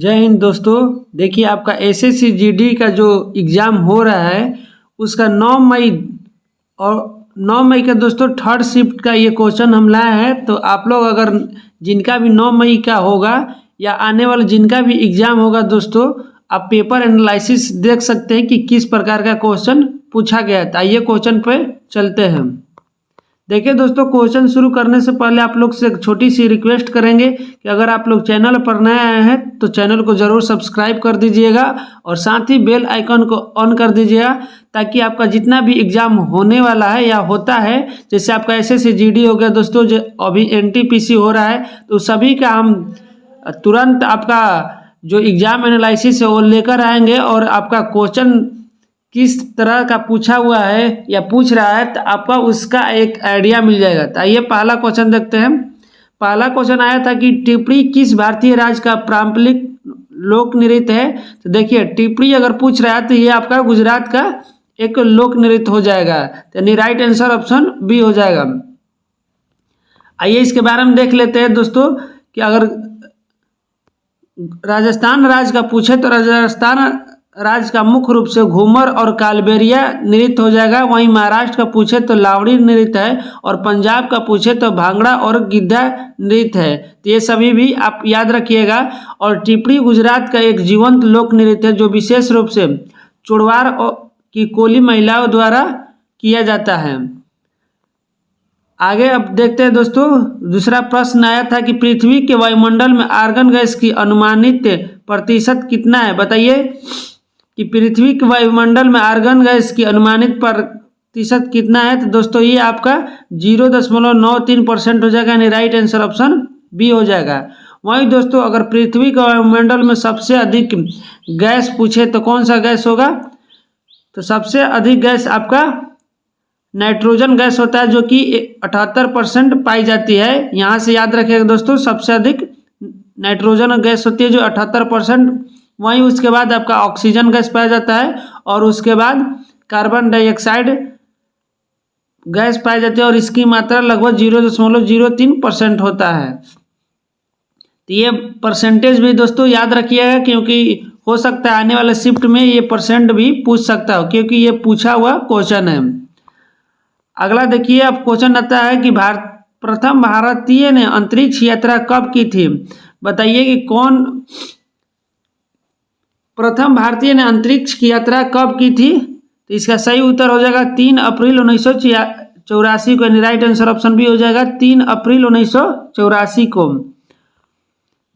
जय हिंद दोस्तों। देखिए आपका एसएससी जीडी का जो एग्ज़ाम हो रहा है उसका 9 मई और 9 मई का दोस्तों थर्ड शिफ्ट का ये क्वेश्चन हम लाए हैं। तो आप लोग अगर जिनका भी 9 मई का होगा या आने वाले जिनका भी एग्ज़ाम होगा दोस्तों, आप पेपर एनालिसिस देख सकते हैं कि किस प्रकार का क्वेश्चन पूछा गया है। आइए क्वेश्चन पे चलते हैं। देखिए दोस्तों, क्वेश्चन शुरू करने से पहले आप लोग से एक छोटी सी रिक्वेस्ट करेंगे कि अगर आप लोग चैनल पर नए आए हैं तो चैनल को ज़रूर सब्सक्राइब कर दीजिएगा और साथ ही बेल आइकन को ऑन कर दीजिएगा, ताकि आपका जितना भी एग्ज़ाम होने वाला है या होता है, जैसे आपका एसएससी जीडी हो गया दोस्तों, जो अभी एनटीपीसी हो रहा है, तो सभी का हम तुरंत आपका जो एग्ज़ाम एनालिसिस है वो लेकर आएंगे और आपका क्वेश्चन किस तरह का पूछा हुआ है या पूछ रहा है तो आपका उसका एक आइडिया मिल जाएगा। तो आइए पहला क्वेश्चन देखते हैं। पहला क्वेश्चन आया था कि टिप्पणी किस भारतीय राज्य का पारंपरिक लोक नृत्य है। तो देखिए टिप्पणी अगर पूछ रहा है तो ये आपका गुजरात का एक लोक नृत्य हो जाएगा, यानी राइट आंसर ऑप्शन बी हो जाएगा। आइए इसके बारे में देख लेते हैं दोस्तों कि अगर राजस्थान राज्य का पूछे तो राजस्थान राज्य का मुख्य रूप से घूमर और कालबेलिया नृत्य हो जाएगा। वहीं महाराष्ट्र का पूछे तो लावड़ी नृत्य है और पंजाब का पूछे तो भांगड़ा और गिद्धा नृत्य है। तो ये सभी भी आप याद रखिएगा। और टिप्पणी गुजरात का एक जीवंत लोक नृत्य है जो विशेष रूप से चोड़वार की कोली महिलाओं द्वारा किया जाता है। आगे अब देखते हैं दोस्तों, दूसरा प्रश्न आया था कि पृथ्वी के वायुमंडल में आर्गन गैस की अनुमानित प्रतिशत कितना है। बताइए कि पृथ्वी के वायुमंडल में आर्गन गैस की अनुमानित प्रतिशत कितना है। तो दोस्तों ये आपका 0.93% हो जाएगा, यानी राइट आंसर ऑप्शन बी हो जाएगा। वहीं दोस्तों अगर पृथ्वी के वायुमंडल में सबसे अधिक गैस पूछे तो कौन सा गैस होगा। तो सबसे अधिक गैस आपका नाइट्रोजन गैस होता है, जो कि 78% पाई जाती है। यहाँ से याद रखिएगा दोस्तों, सबसे अधिक नाइट्रोजन गैस होती है जो 78%। वहीं उसके बाद आपका ऑक्सीजन गैस पाया जाता है और उसके बाद कार्बन डाइऑक्साइड गैस पाई जाती है और इसकी मात्रा लगभग 0.03% होता है। तो ये परसेंटेज भी दोस्तों याद रखिएगा, क्योंकि हो सकता है आने वाले शिफ्ट में ये परसेंट भी पूछ सकता हो, क्योंकि ये पूछा हुआ क्वेश्चन है। अगला देखिए, अब क्वेश्चन आता है कि प्रथम भारतीय ने अंतरिक्ष यात्रा कब की थी। बताइए कि कौन प्रथम भारतीय ने अंतरिक्ष की यात्रा कब की थी। तो इसका सही उत्तर हो जाएगा 3 अप्रैल 1984 को, यानी राइट आंसर ऑप्शन बी हो जाएगा 3 अप्रैल 1984 को।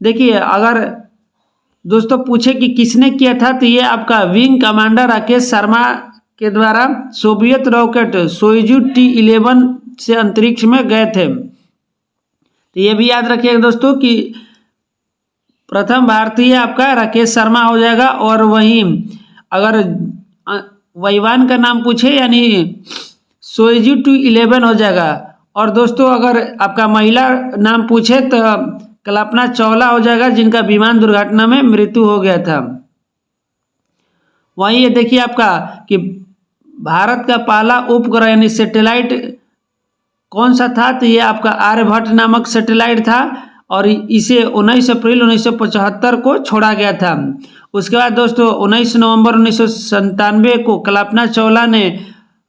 देखिए अगर दोस्तों पूछे कि किसने किया था, तो ये आपका विंग कमांडर राकेश शर्मा के द्वारा सोवियत रॉकेट सोयुज T11 से अंतरिक्ष में गए थे। तो ये भी याद रखिएगा दोस्तों कि प्रथम भारतीय आपका राकेश शर्मा हो जाएगा। और वहीं अगर वायुयान का नाम पूछे यानी सोयुज T11 हो जाएगा। और दोस्तों अगर आपका महिला नाम पूछे तो कल्पना चावला हो जाएगा, जिनका विमान दुर्घटना में मृत्यु हो गया था। वहीं ये देखिए आपका कि भारत का पहला उपग्रह यानी सैटेलाइट कौन सा था। तो ये आपका आर्यभट्ट नामक सैटेलाइट था और इसे 19 अप्रैल 1975 को छोड़ा गया था। उसके बाद दोस्तों 19 नवंबर 1997 को कल्पना चावला ने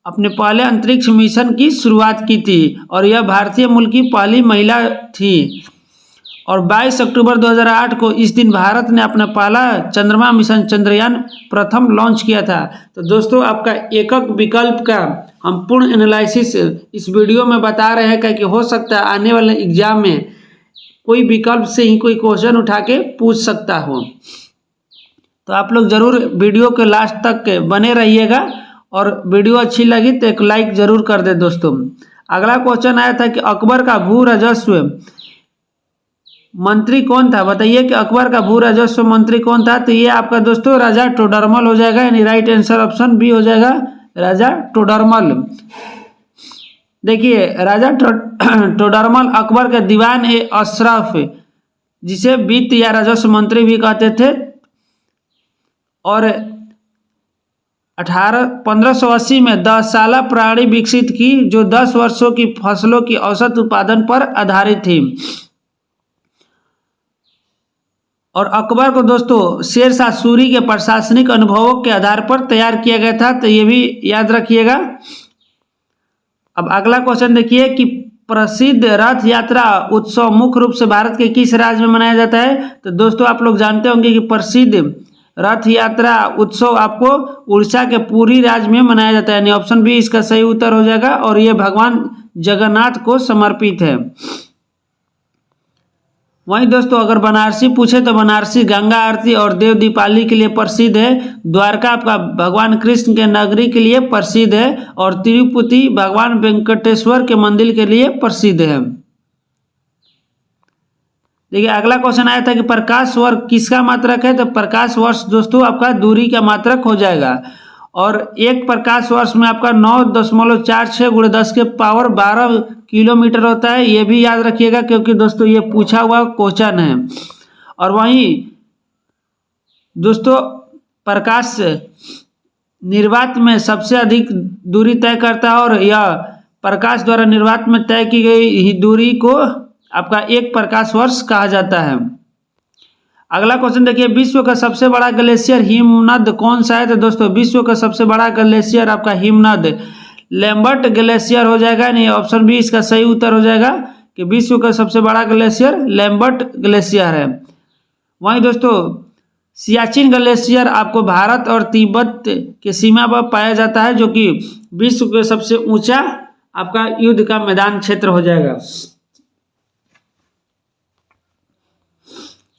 अपने पहले अंतरिक्ष मिशन की शुरुआत की थी और यह भारतीय मूल की पहली महिला थी। और 22 अक्टूबर 2008 को इस दिन भारत ने अपना पहला चंद्रमा मिशन चंद्रयान प्रथम लॉन्च किया था। तो दोस्तों आपका एकक विकल्प का हम पूर्ण एनालिसिस इस वीडियो में बता रहे हैं, कि हो सकता है आने वाले एग्जाम में कोई विकल्प से ही कोई क्वेश्चन उठा के पूछ सकता हो। तो आप लोग ज़रूर वीडियो के लास्ट तक बने रहिएगा और वीडियो अच्छी लगी तो एक लाइक ज़रूर कर दे दोस्तों। अगला क्वेश्चन आया था कि अकबर का भू राजस्व मंत्री कौन था। बताइए कि अकबर का भू राजस्व मंत्री कौन था। तो ये आपका दोस्तों राजा टोडरमल हो जाएगा, यानी राइट आंसर ऑप्शन बी हो जाएगा राजा टोडरमल। देखिए राजा टोडरमल अकबर के दीवान ए अशरफ, जिसे वित्त या राजस्व मंत्री भी कहते थे, और 1580 में 10 साला प्रणाली विकसित की जो 10 वर्षों की फसलों की औसत उत्पादन पर आधारित थी। और अकबर को दोस्तों शेर शाह सूरी के प्रशासनिक अनुभवों के आधार पर तैयार किया गया था, तो ये भी याद रखिएगा। अब अगला क्वेश्चन देखिए कि प्रसिद्ध रथ यात्रा उत्सव मुख्य रूप से भारत के किस राज्य में मनाया जाता है। तो दोस्तों आप लोग जानते होंगे कि प्रसिद्ध रथ यात्रा उत्सव आपको उड़ीसा के पुरी राज्य में मनाया जाता है, यानी ऑप्शन बी इसका सही उत्तर हो जाएगा। और ये भगवान जगन्नाथ को समर्पित है। वहीं दोस्तों अगर बनारसी पूछे तो बनारसी गंगा आरती और देव दीपावली के लिए प्रसिद्ध है। द्वारका आपका भगवान कृष्ण के नगरी के लिए प्रसिद्ध है। और तिरुपति भगवान वेंकटेश्वर के मंदिर के लिए प्रसिद्ध है। देखिए अगला क्वेश्चन आया था कि प्रकाश वर्ष किसका मात्रक है। तो प्रकाश वर्ष दोस्तों आपका दूरी का मात्रक हो जाएगा। और एक प्रकाश वर्ष में आपका 9.46 × 10⁻12 किलोमीटर होता है। ये भी याद रखिएगा क्योंकि दोस्तों ये पूछा हुआ क्वेश्चन है। और वहीं दोस्तों प्रकाश निर्वात में सबसे अधिक दूरी तय करता है और यह प्रकाश द्वारा निर्वात में तय की गई दूरी को आपका एक प्रकाश वर्ष कहा जाता है। अगला क्वेश्चन देखिए विश्व का सबसे बड़ा ग्लेशियर हिमनद कौन सा है। तो दोस्तों विश्व का सबसे बड़ा ग्लेशियर आपका हिमनद लैम्बर्ट ग्लेशियर हो जाएगा, नहीं ऑप्शन बी इसका सही उत्तर हो जाएगा कि विश्व का सबसे बड़ा ग्लेशियर लैम्बर्ट ग्लेशियर है। वहीं दोस्तों सियाचिन ग्लेशियर आपको भारत और तिब्बत के सीमा पर पाया जाता है, जो कि विश्व के सबसे ऊंचा आपका युद्ध का मैदान क्षेत्र हो जाएगा।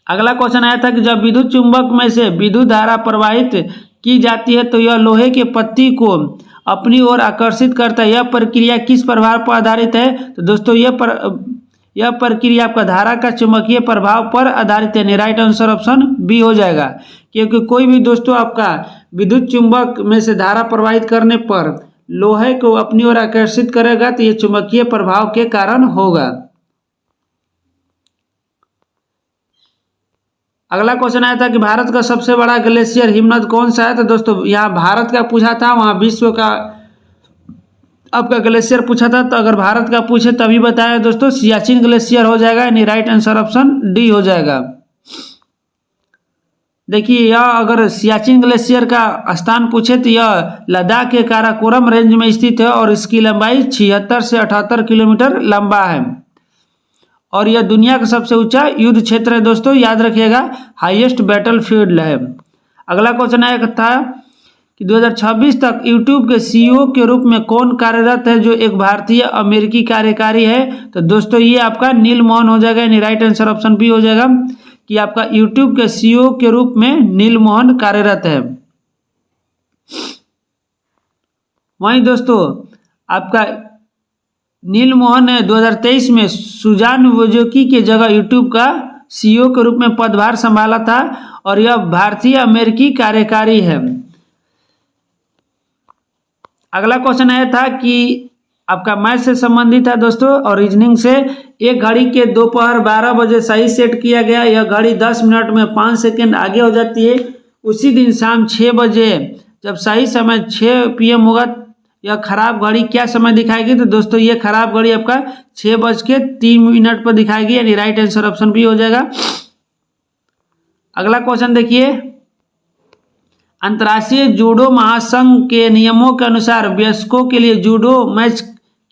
अगला क्वेश्चन आया था कि जब विद्युत चुंबक में से विद्युत धारा प्रवाहित की जाती है तो यह लोहे के पत्ती को अपनी ओर आकर्षित करता है। यह प्रक्रिया किस प्रभाव पर आधारित है। तो दोस्तों यह प्रक्रिया आपका धारा का चुंबकीय प्रभाव पर आधारित है। राइट आंसर ऑप्शन बी हो जाएगा, क्योंकि कोई भी दोस्तों आपका विद्युत चुंबक में से धारा प्रवाहित करने पर लोहे को अपनी ओर आकर्षित करेगा तो यह चुंबकीय प्रभाव के कारण होगा। अगला क्वेश्चन आया था कि भारत का सबसे बड़ा ग्लेशियर हिमनद कौन सा है। तो दोस्तों यहाँ भारत का पूछा था, वहाँ विश्व का आपका ग्लेशियर पूछा था। तो अगर भारत का पूछे तभी बताया दोस्तों सियाचिन ग्लेशियर हो जाएगा, यानी राइट आंसर ऑप्शन डी हो जाएगा। देखिए यह अगर सियाचिन ग्लेशियर का स्थान पूछे तो यह लद्दाख के काराकोरम रेंज में स्थित है और इसकी लंबाई 76 से 78 किलोमीटर लंबा है। और यह दुनिया का सबसे ऊंचा युद्ध क्षेत्र है दोस्तों, याद रखिएगा, हाईएस्ट बैटलफील्ड है। अगला क्वेश्चन आया था कि 2026 तक यूट्यूब के सीईओ के रूप में कौन कार्यरत है, जो एक भारतीय अमेरिकी कार्यकारी है। तो दोस्तों ये आपका नील मोहन हो जाएगा, यानी राइट आंसर ऑप्शन बी हो जाएगा कि आपका यूट्यूब के सीईओ के रूप में नील मोहन कार्यरत है। वहीं दोस्तों आपका नील मोहन ने 2023 में सुजान वोजोकी की जगह यूट्यूब का सीईओ के रूप में पदभार संभाला था और यह भारतीय अमेरिकी कार्यकारी है। अगला क्वेश्चन आया था कि आपका मैथ से संबंधित है दोस्तों और रीजनिंग से। एक घड़ी के दोपहर 12 बजे सही सेट किया गया, यह घड़ी 10 मिनट में 5 सेकेंड आगे हो जाती है। उसी दिन शाम 6 बजे जब सही समय 6 PM होगा, यह खराब घड़ी क्या समय दिखाएगी। तो दोस्तों ये खराब घड़ी आपका 6:03 पर दिखाएगी, यानी राइट आंसर ऑप्शन बी हो जाएगा। अगला क्वेश्चन देखिए, अंतर्राष्ट्रीय जूडो महासंघ के नियमों के अनुसार वयस्कों के लिए जूडो मैच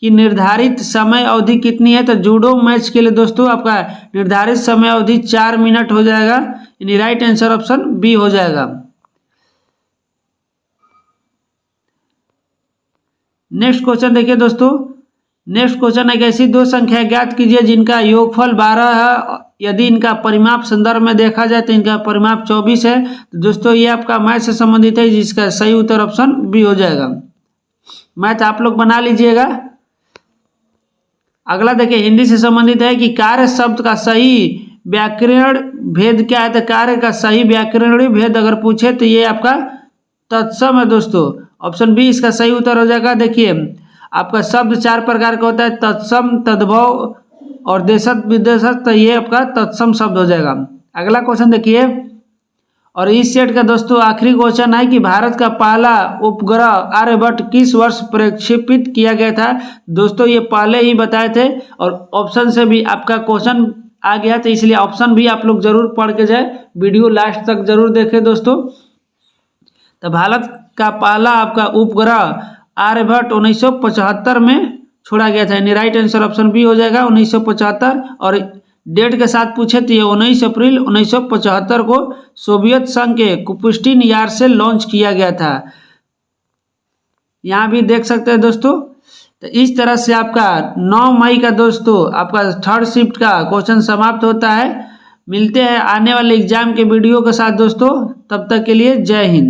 की निर्धारित समय अवधि कितनी है। तो जूडो मैच के लिए दोस्तों आपका निर्धारित समय अवधि 4 मिनट हो जाएगा, यानी राइट आंसर ऑप्शन बी हो जाएगा। नेक्स्ट क्वेश्चन देखिए दोस्तों, नेक्स्ट क्वेश्चन है कि ऐसी दो संख्या ज्ञात कीजिए जिनका योगफल 12 है, यदि इनका परिमाप संदर्भ में देखा जाए तो इनका परिमाप 24 है। तो दोस्तों ये आपका मैथ से संबंधित है, जिसका सही उत्तर ऑप्शन बी हो जाएगा। मैथ आप लोग बना लीजिएगा। अगला देखिए हिंदी से संबंधित है कि कार्य शब्द का सही व्याकरण भेद क्या है। तो कार्य का सही व्याकरणीय भेद अगर पूछे तो ये आपका तत्सम है दोस्तों, ऑप्शन बी इसका सही उत्तर हो जाएगा। देखिए आपका शब्द 4 प्रकार का होता है, तत्सम, तद्भव और देशज विदेशज, तो ये आपका तत्सम शब्द हो जाएगा। अगला क्वेश्चन देखिए, और इस सेट का दोस्तों आखिरी क्वेश्चन है कि भारत का पहला उपग्रह आर्यभट्ट किस वर्ष प्रक्षेपित किया गया था। दोस्तों ये पहले ही बताए थे और ऑप्शन से भी आपका क्वेश्चन आ गया, तो इसलिए ऑप्शन भी आप लोग जरूर पढ़ के जाए, वीडियो लास्ट तक जरूर देखें दोस्तों। तो भारत का पहला आपका उपग्रह आर्यभट्ट 1975 में छोड़ा गया था, यानी राइट आंसर ऑप्शन बी हो जाएगा 1975। और डेट के साथ पूछे तो ये 19 अप्रैल 1975 को सोवियत संघ के कुपुस्टिन यार से लॉन्च किया गया था। यहाँ भी देख सकते हैं दोस्तों। तो इस तरह से आपका 9 मई का दोस्तों आपका थर्ड शिफ्ट का क्वेश्चन समाप्त होता है। मिलते हैं आने वाले एग्जाम के वीडियो के साथ दोस्तों, तब तक के लिए जय हिंद।